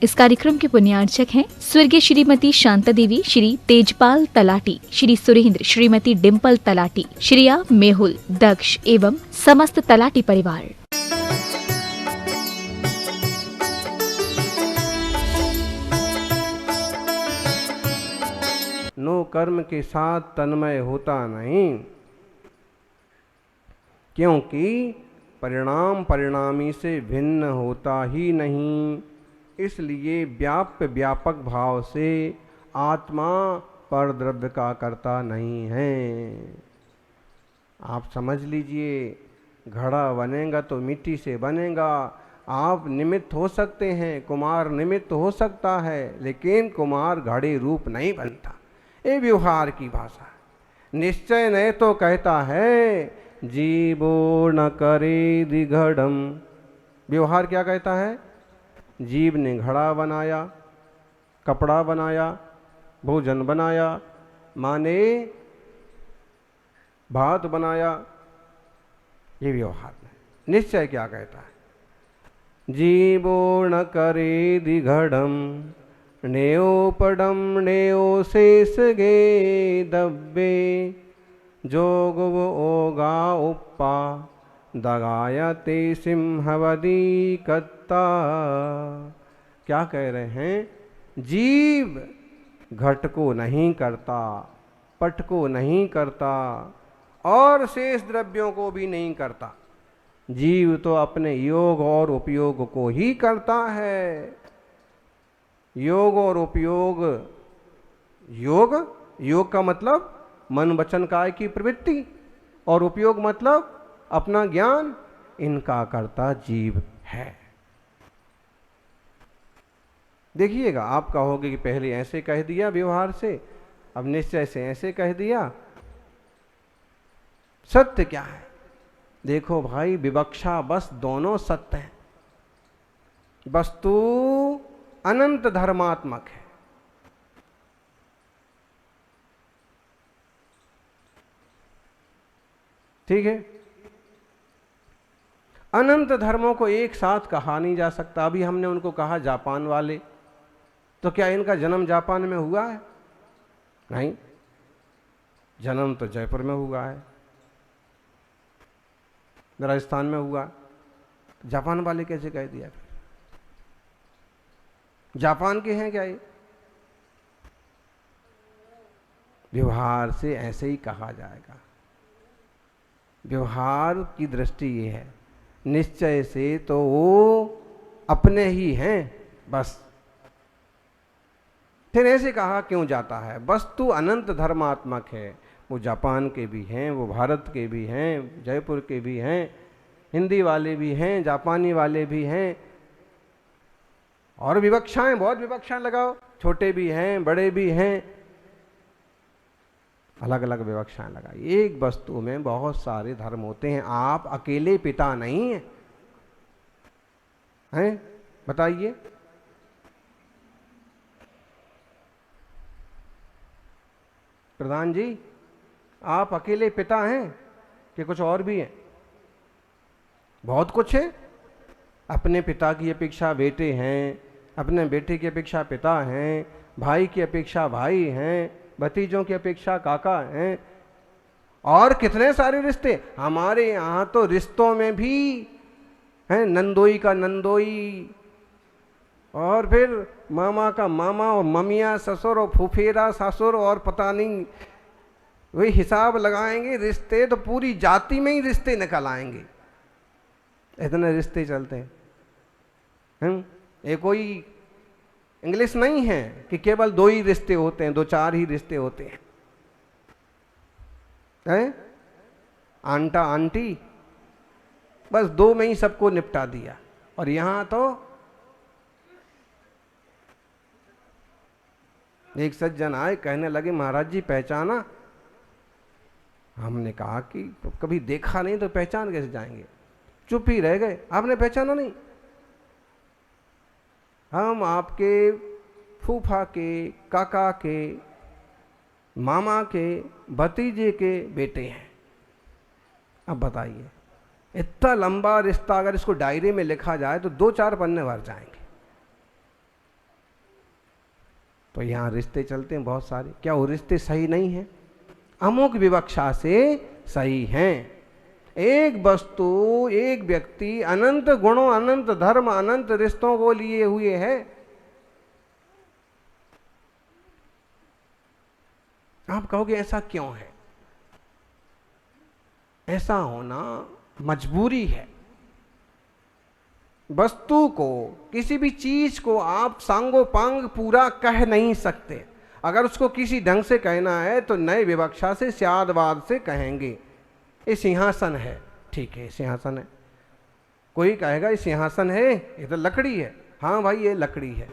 इस कार्यक्रम के पुण्यार्चक हैं स्वर्गीय श्रीमती शांता देवी, श्री तेजपाल तलाटी, श्री सुरेंद्र, श्रीमती डिम्पल तलाटी, श्रिया, मेहुल, दक्ष एवं समस्त तलाटी परिवार। नो कर्म के साथ तन्मय होता नहीं, क्योंकि परिणाम परिणामी से भिन्न होता ही नहीं। इसलिए व्याप्य व्यापक भाव से आत्मा पर द्रव्य का कर्ता नहीं है। आप समझ लीजिए, घड़ा बनेगा तो मिट्टी से बनेगा। आप निमित्त हो सकते हैं, कुमार निमित्त हो सकता है, लेकिन कुमार घड़े रूप नहीं बनता। ये व्यवहार की भाषा। निश्चय ने तो कहता है जीवो न करे दिघड़म। व्यवहार क्या कहता है? जीव ने घड़ा बनाया, कपड़ा बनाया, भोजन बनाया, माने भात बनाया, ये व्यवहार है। निश्चय क्या कहता है? जीवो न करे दिघड़म नेओपडम नेओ शेष गे दब्बे जोगव ओगा उप्पा दगायते सिंहवदी कत्ता। क्या कह रहे हैं? जीव घट को नहीं करता, पट को नहीं करता और शेष द्रव्यों को भी नहीं करता। जीव तो अपने योग और उपयोग को ही करता है। योग और उपयोग, योग का मतलब मन वचन काय की प्रवृत्ति, और उपयोग मतलब अपना ज्ञान, इनका कर्ता जीव है। देखिएगा, आप कहोगे कि पहले ऐसे कह दिया व्यवहार से, अब निश्चय से ऐसे कह दिया। सत्य क्या है? देखो भाई, विवक्षा बस दोनों सत्य हैं। वस्तु अनंत धर्मात्मक है। ठीक है, अनंत धर्मों को एक साथ कहा नहीं जा सकता। अभी हमने उनको कहा जापान वाले, तो क्या इनका जन्म जापान में हुआ है? नहीं, जन्म तो जयपुर में हुआ है, राजस्थान में हुआ। जापान वाले कैसे कह दिया? जापान के हैं क्या ये? व्यवहार से ऐसे ही कहा जाएगा। व्यवहार की दृष्टि ये है, निश्चय से तो वो अपने ही हैं बस। फिर ऐसे कहा क्यों जाता है? वस्तु अनंत धर्मात्मक है। वो जापान के भी हैं, वो भारत के भी हैं, जयपुर के भी हैं, हिंदी वाले भी हैं, जापानी वाले भी हैं। और विवक्षाएं, बहुत विवक्षाएं लगाओ, छोटे भी हैं, बड़े भी हैं, अलग अलग विवक्षाएं लगाई। एक वस्तु में बहुत सारे धर्म होते हैं। आप अकेले पिता नहीं हैं, हैं? बताइए। प्रधान जी, आप अकेले पिता हैं कि कुछ और भी हैं? बहुत कुछ है। अपने पिता की अपेक्षा बेटे हैं, अपने बेटे की अपेक्षा पिता हैं, भाई की अपेक्षा भाई हैं, भतीजों की अपेक्षा काका हैं, और कितने सारे रिश्ते। हमारे यहाँ तो रिश्तों में भी हैं, नंदोई का नंदोई, और फिर मामा का मामा, और ममिया ससुर, और फुफेरा ससुर, और पता नहीं, वही हिसाब लगाएंगे रिश्ते तो पूरी जाति में ही रिश्ते निकल आएंगे। इतने रिश्ते चलते हैं। ये कोई इंग्लिश नहीं है कि केवल दो ही रिश्ते होते हैं, दो चार ही रिश्ते होते हैं। आंटा आंटी, बस दो में ही सबको निपटा दिया। और यहां तो एक सज्जन आए, कहने लगे महाराज जी पहचाना? हमने कहा कि कभी देखा नहीं तो पहचान कैसे जाएंगे। चुप ही रह गए। आपने पहचाना नहीं? हम आपके फूफा के, काका के, मामा के, भतीजे के बेटे हैं। अब बताइए, इतना लंबा रिश्ता अगर इसको डायरी में लिखा जाए तो 2-4 पन्ने भर जाएंगे। तो यहाँ रिश्ते चलते हैं बहुत सारे। क्या वो रिश्ते सही नहीं हैं? अमुक विवक्षा से सही हैं। एक वस्तु, एक व्यक्ति अनंत गुणों, अनंत धर्म, अनंत रिश्तों को लिए हुए है। आप कहोगे ऐसा क्यों है? ऐसा होना मजबूरी है। वस्तु को, किसी भी चीज को आप सांगोपांग पूरा कह नहीं सकते। अगर उसको किसी ढंग से कहना है तो नए विवक्षा से, स्यादवाद से कहेंगे। ये सिंहासन है, ठीक है सिंहासन है। कोई कहेगा ये सिंहासन है, ये तो लकड़ी है। हाँ भाई ये लकड़ी है,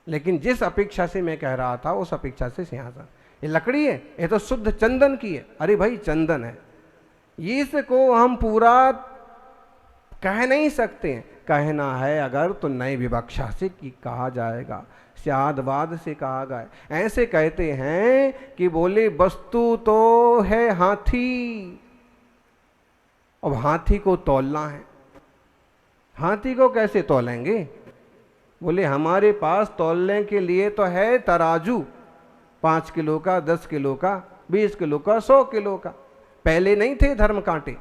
लेकिन जिस अपेक्षा से मैं कह रहा था उस अपेक्षा से सिंहासन। ये लकड़ी है, ये तो शुद्ध चंदन की है। अरे भाई चंदन है, इसको हम पूरा कह नहीं सकते। कहना है अगर तो नई विवक्षा से कहा जाएगा, स्यादवाद से कहा गया। ऐसे कहते हैं कि बोले वस्तु तो है हाथी, अब हाथी को तौलना है। हाथी को कैसे तौलेंगे? बोले हमारे पास तौलने के लिए तो है तराजू, 5 किलो का, 10 किलो का, 20 किलो का, 100 किलो का। पहले नहीं थे धर्म कांटे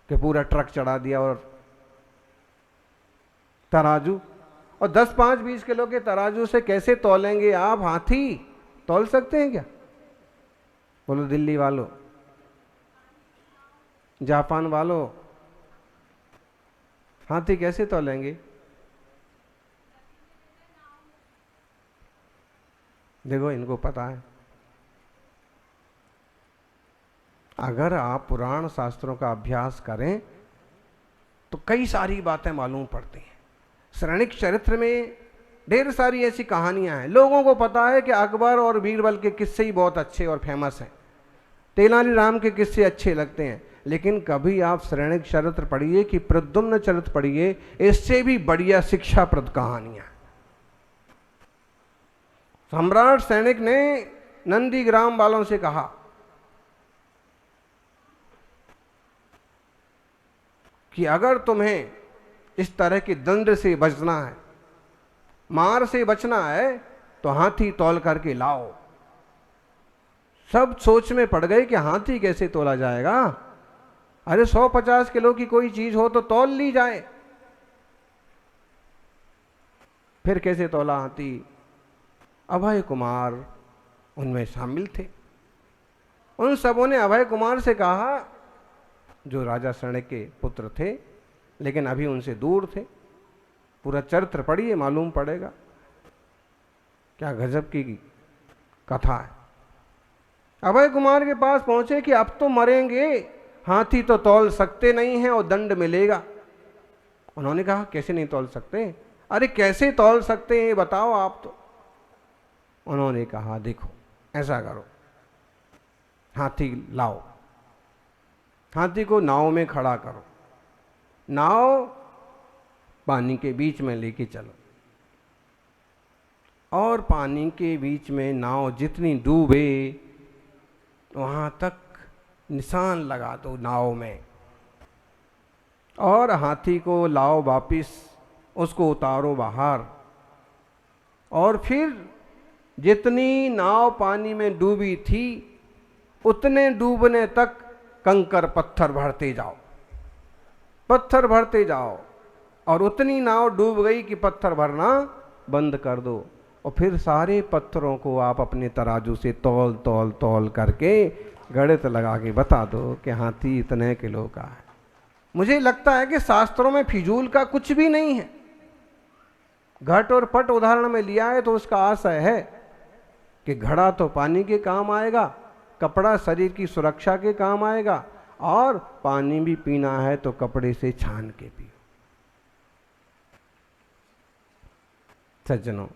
कि पूरा ट्रक चढ़ा दिया और तराजू। और 10, 5, 20 किलो के तराजू से कैसे तौलेंगे आप? हाथी तौल सकते हैं क्या? बोलो दिल्ली वालों, जापान वालों, हाथी कैसे तौलेंगे? देखो इनको पता है। अगर आप पुराण शास्त्रों का अभ्यास करें तो कई सारी बातें मालूम पड़ती हैं। शरणिक चरित्र में ढेर सारी ऐसी कहानियां हैं। लोगों को पता है कि अकबर और बीरबल के किस्से ही बहुत अच्छे और फेमस हैं, तेनालीराम के किस्से अच्छे लगते हैं, लेकिन कभी आप शरणिक चरित्र पढ़िए कि प्रद्युम्न चरित्र पढ़िए, इससे भी बढ़िया शिक्षाप्रद कहानियां। सम्राट सैनिक ने नंदीग्राम वालों से कहा कि अगर तुम्हें इस तरह के दंड से बचना है, मार से बचना है, तो हाथी तौल करके लाओ। सब सोच में पड़ गए कि हाथी कैसे तोला जाएगा? अरे 150 किलो की कोई चीज हो तो तौल ली जाए। फिर कैसे तौला हाथी? अभय कुमार उनमें शामिल थे। उन सबों ने अभय कुमार से कहा, जो राजा शरणिक के पुत्र थे लेकिन अभी उनसे दूर थे। पूरा चरित्र पढ़िए, मालूम पड़ेगा। क्या गजब की कथा है। अभय कुमार के पास पहुंचे कि अब तो मरेंगे, हाथी तो तौल सकते नहीं हैं और दंड मिलेगा। उन्होंने कहा कैसे नहीं तौल सकते? अरे कैसे तौल सकते हैं बताओ आप तो। उन्होंने कहा देखो ऐसा करो, हाथी लाओ, हाथी को नाव में खड़ा करो, नाव पानी के बीच में लेके चलो, और पानी के बीच में नाव जितनी डूबे वहां तक निशान लगा दो नाव में, और हाथी को लाओ वापिस, उसको उतारो बाहर, और फिर जितनी नाव पानी में डूबी थी उतने डूबने तक कंकर पत्थर भरते जाओ, पत्थर भरते जाओ, और उतनी नाव डूब गई कि पत्थर भरना बंद कर दो। और फिर सारे पत्थरों को आप अपने तराजू से तौल तौल तौल करके गणित लगा के बता दो कि हाथी इतने किलो का है। मुझे लगता है कि शास्त्रों में फिजूल का कुछ भी नहीं है। घट और पट उदाहरण में लिया है तो उसका आशय है कि घड़ा तो पानी के काम आएगा, कपड़ा शरीर की सुरक्षा के काम आएगा, और पानी भी पीना है तो कपड़े से छान के पियो। सज्जनों,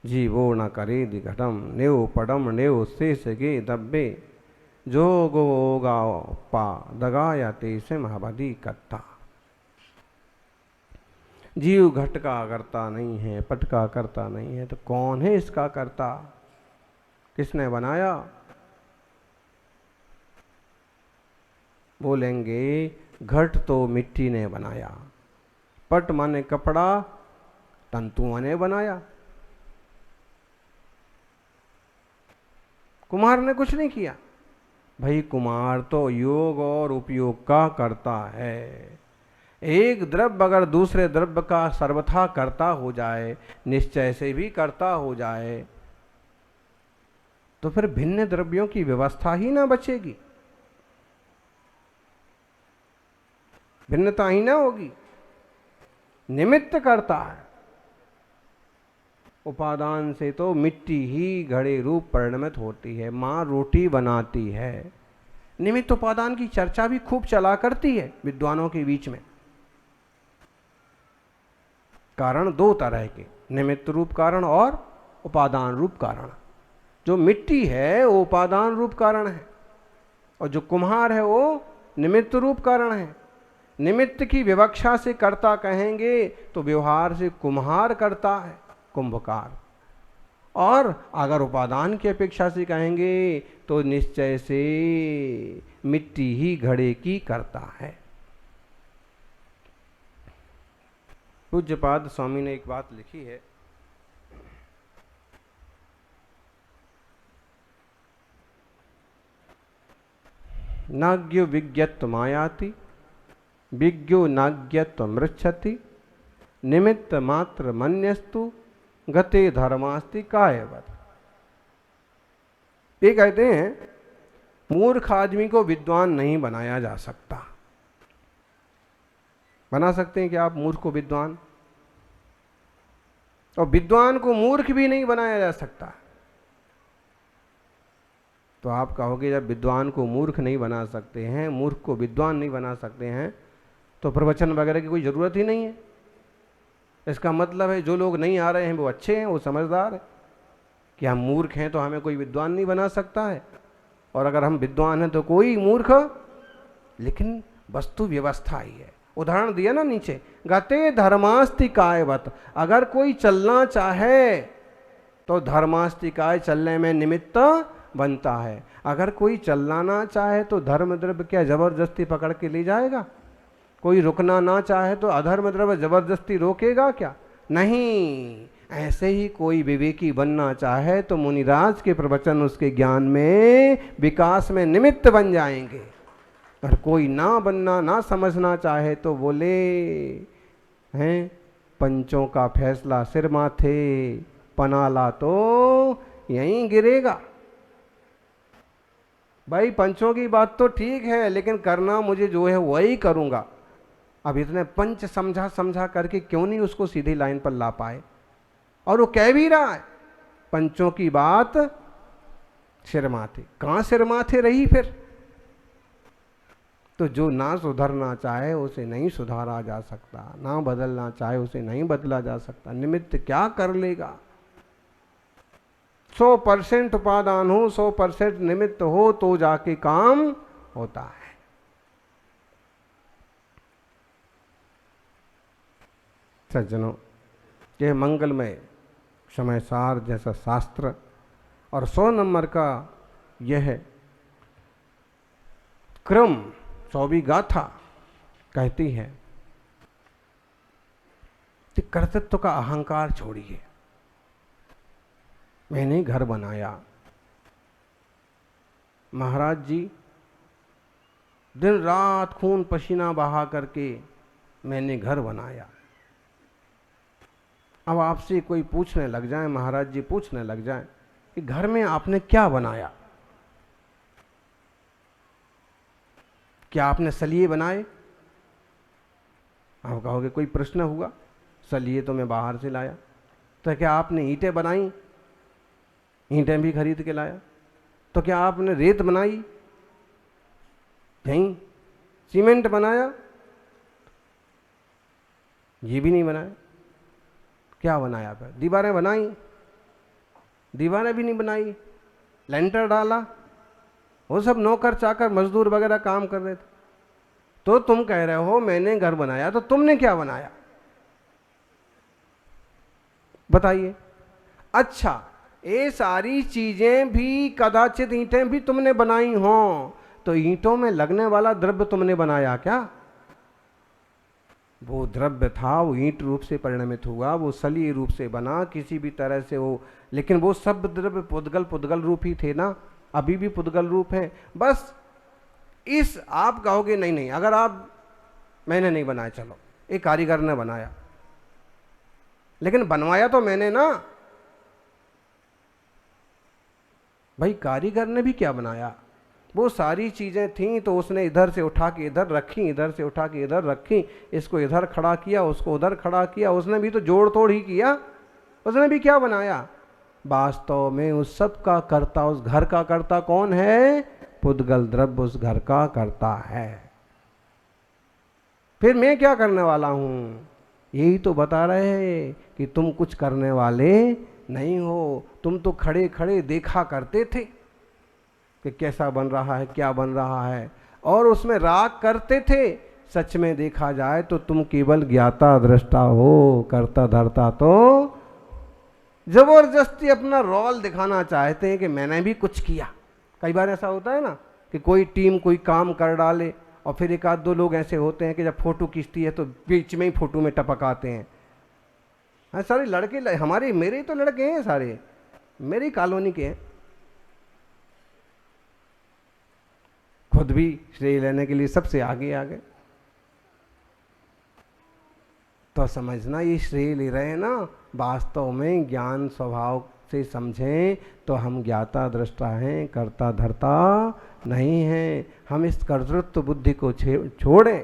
जीवो न करे दिघटम नेव पडम नेव शेष गे दब्बे जो गो गाओ पा दगाया तेसे महाबदी कत्ता। जीव घट का करता नहीं है, पट का करता नहीं है, तो कौन है इसका करता? किसने बनाया? बोलेंगे घट तो मिट्टी ने बनाया, पट माने कपड़ा तंतुओं ने बनाया, कुम्हार ने कुछ नहीं किया। भाई कुम्हार तो योग और उपयोग का करता है। एक द्रव्य अगर दूसरे द्रव्य का सर्वथा करता हो जाए, निश्चय से भी करता हो जाए, तो फिर भिन्न द्रव्यों की व्यवस्था ही ना बचेगी, भिन्नता ही ना होगी। निमित्त करता है। उपादान से तो मिट्टी ही घड़े रूप परिणमित होती है, माँ रोटी बनाती है। निमित्त उपादान की चर्चा भी खूब चला करती है विद्वानों के बीच में। कारण दो तरह के, निमित्त रूप कारण और उपादान रूप कारण। जो मिट्टी है वो उपादान रूप कारण है, और जो कुम्हार है वो निमित्त रूप कारण है। निमित्त की विवक्षा से कर्ता कहेंगे तो व्यवहार से कुम्हार करता है, कुंभकार। और अगर उपादान की अपेक्षा से कहेंगे तो निश्चय से मिट्टी ही घड़े की करता है। पूज्यपाद स्वामी ने एक बात लिखी है, नाज्ञो विज्ञत्व मायाति, विज्ञो नाज्ञत्व मृच्छति, निमित्त मात्र मन्यस्तु गते धर्मास्ति कायवत्। ये कहते हैं मूर्ख आदमी को विद्वान नहीं बनाया जा सकता। बना सकते हैं क्या आप मूर्ख को विद्वान? और विद्वान को मूर्ख भी नहीं बनाया जा सकता। तो आप कहोगे जब विद्वान को मूर्ख नहीं बना सकते हैं, मूर्ख को विद्वान नहीं बना सकते हैं, तो प्रवचन वगैरह की कोई ज़रूरत ही नहीं है। इसका मतलब है जो लोग नहीं आ रहे हैं वो अच्छे हैं, वो समझदार है। कि हम मूर्ख हैं तो हमें कोई विद्वान नहीं बना सकता है, और अगर हम विद्वान हैं तो कोई मूर्ख। लेकिन वस्तु व्यवस्था ही है। उदाहरण दिया ना नीचे, गते धर्मास्ति कायवत्। अगर कोई चलना चाहे तो धर्मास्तिकाय, चलने में निमित्त बनता है। अगर कोई चलना ना चाहे तो धर्म द्रव्य क्या जबरदस्ती पकड़ के ले जाएगा? कोई रुकना ना चाहे तो अधर्म द्रव्य जबरदस्ती रोकेगा क्या? नहीं। ऐसे ही कोई विवेकी बनना चाहे तो मुनिराज के प्रवचन उसके ज्ञान में, विकास में निमित्त बन जाएंगे। और कोई ना बनना, ना समझना चाहे तो बोले हैं पंचों का फैसला सिर माथे, पनाला तो यहीं गिरेगा। भाई पंचों की बात तो ठीक है, लेकिन करना मुझे जो है वही करूंगा। अब इतने पंच समझा समझा करके क्यों नहीं उसको सीधी लाइन पर ला पाए? और वो कह भी रहा है पंचों की बात सिर माथे। कहाँ सिर माथे रही फिर? तो जो ना सुधरना चाहे उसे नहीं सुधारा जा सकता, ना बदलना चाहे उसे नहीं बदला जा सकता। निमित्त क्या कर लेगा? 100% उपादान हो, 100% निमित्त हो तो जाके काम होता है। सज्जनों, यह मंगलमय समय सार जैसा शास्त्र और 100 नंबर का यह क्रम 100वीं गाथा कहती है कि कर्तृत्व का अहंकार छोड़िए। मैंने घर बनाया। महाराज जी दिन रात खून पसीना बहा करके मैंने घर बनाया। अब आपसे कोई पूछने लग जाए, महाराज जी पूछने लग जाए कि घर में आपने क्या बनाया? क्या आपने सलिए बनाए? आप कहोगे कोई प्रश्न हुआ? सलिए तो मैं बाहर से लाया। तो क्या आपने ईंटें बनाई? ईंटें भी खरीद के लाया। तो क्या आपने रेत बनाई? नहीं। सीमेंट बनाया? ये भी नहीं बनाया। क्या बनाया फिर? दीवारें बनाई? दीवारें भी नहीं बनाई। लेंटर डाला? वो सब नौकर चाकर मजदूर वगैरह काम कर रहे थे। तो तुम कह रहे हो मैंने घर बनाया, तो तुमने क्या बनाया बताइए? अच्छा, ये सारी चीजें भी कदाचित ईंटें भी तुमने बनाई हों, तो ईंटों में लगने वाला द्रव्य तुमने बनाया क्या? वो द्रव्य था, वो ईंट रूप से परिणमित हुआ, वो सलीय रूप से बना किसी भी तरह से वो, लेकिन वो सब द्रव्य पुद्गल रूप ही थे ना। अभी भी पुद्गल रूप हैं। बस इस आप कहोगे नहीं नहीं, अगर आप मैंने नहीं बनाया, चलो एक कारीगर ने बनाया, लेकिन बनवाया तो मैंने ना भाई। कारीगर ने भी क्या बनाया, वो सारी चीजें थीं तो उसने इधर से उठा के इधर रखी, इधर से उठा के इधर रखी, इसको इधर खड़ा किया, उसको उधर खड़ा किया, उसने भी तो जोड़ तोड़ ही किया। उसने भी क्या बनाया? वास्तव में उस सब का कर्ता, उस घर का कर्ता कौन है? पुद्गल द्रव्य उस घर का कर्ता है। फिर मैं क्या करने वाला हूं? यही तो बता रहे हैं कि तुम कुछ करने वाले नहीं हो। तुम तो खड़े खड़े देखा करते थे कि कैसा बन रहा है, क्या बन रहा है, और उसमें राग करते थे। सच में देखा जाए तो तुम केवल ज्ञाता दृष्टा हो, करता धरता तो जबरदस्ती अपना रोल दिखाना चाहते हैं कि मैंने भी कुछ किया। कई बार ऐसा होता है ना कि कोई टीम कोई काम कर डाले और फिर एक आध दो लोग ऐसे होते हैं कि जब फोटो खींचती है तो बीच में ही फोटो में टपक आते हैं। हाँ, सारे लड़के हमारे, मेरे ही तो लड़के हैं, सारे मेरी कॉलोनी के हैं। खुद भी श्रेय लेने के लिए सबसे आगे आ गए। तो समझना ये श्रेय ले रहे हैं ना, वास्तव में ज्ञान स्वभाव से समझें तो हम ज्ञाता दृष्टा हैं, कर्ता धर्ता नहीं हैं। हम इस कर्तृत्व बुद्धि को छोड़ें,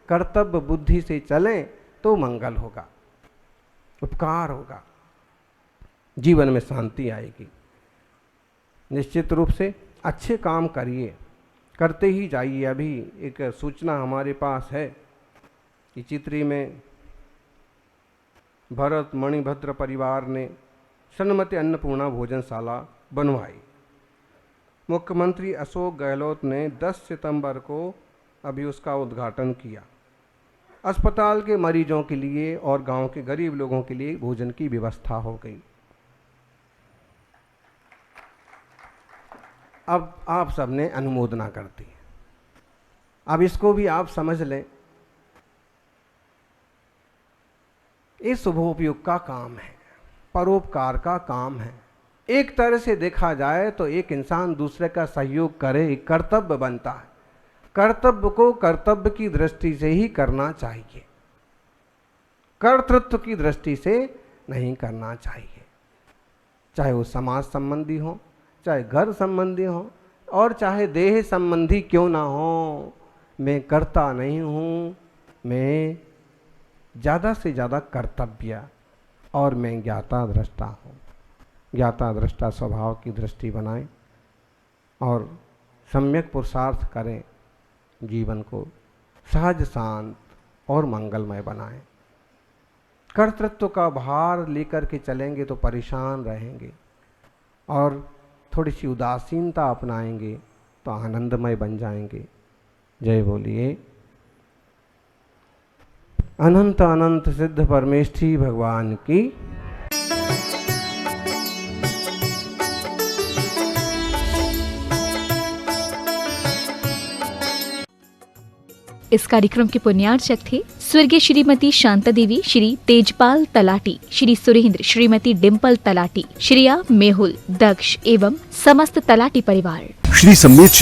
कर्तव्य बुद्धि से चलें तो मंगल होगा, उपकार होगा, जीवन में शांति आएगी। निश्चित रूप से अच्छे काम करिए, करते ही जाइए। अभी एक सूचना हमारे पास है कि चित्री में भरत मणिभद्र परिवार ने सन्मति अन्नपूर्णा भोजनशाला बनवाई। मुख्यमंत्री अशोक गहलोत ने 10 सितंबर को अभी उसका उद्घाटन किया। अस्पताल के मरीजों के लिए और गांव के गरीब लोगों के लिए भोजन की व्यवस्था हो गई। अब आप सबने अनुमोदना कर दी। अब इसको भी आप समझ लें, ये शुभोपयोग का काम है, परोपकार का काम है। एक तरह से देखा जाए तो एक इंसान दूसरे का सहयोग करे, एक कर्तव्य बनता है। कर्तव्य को कर्तव्य की दृष्टि से ही करना चाहिए, कर्तृत्व की दृष्टि से नहीं करना चाहिए। चाहे वो समाज संबंधी हो, चाहे घर संबंधी हो, और चाहे देह संबंधी क्यों ना हो। मैं करता नहीं हूँ, मैं ज़्यादा से ज़्यादा कर्तव्य, और मैं ज्ञाता दृष्टा हूँ। ज्ञाता दृष्टा स्वभाव की दृष्टि बनाएं और सम्यक पुरुषार्थ करें, जीवन को सहज शांत और मंगलमय बनाएं। कर्तृत्व का भार लेकर के चलेंगे तो परेशान रहेंगे, और थोड़ी सी उदासीनता अपनाएंगे तो आनंदमय बन जाएंगे। जय बोलिए अनंत अनंत सिद्ध परमेष्ठी भगवान की। इस कार्यक्रम के पुण्यार्चक थे स्वर्गीय श्रीमती शांता देवी, श्री तेजपाल तलाटी, श्री सुरेंद्र, श्रीमती डिम्पल तलाटी, श्रिया मेहुल, दक्ष एवं समस्त तलाटी परिवार। श्री सम्मेत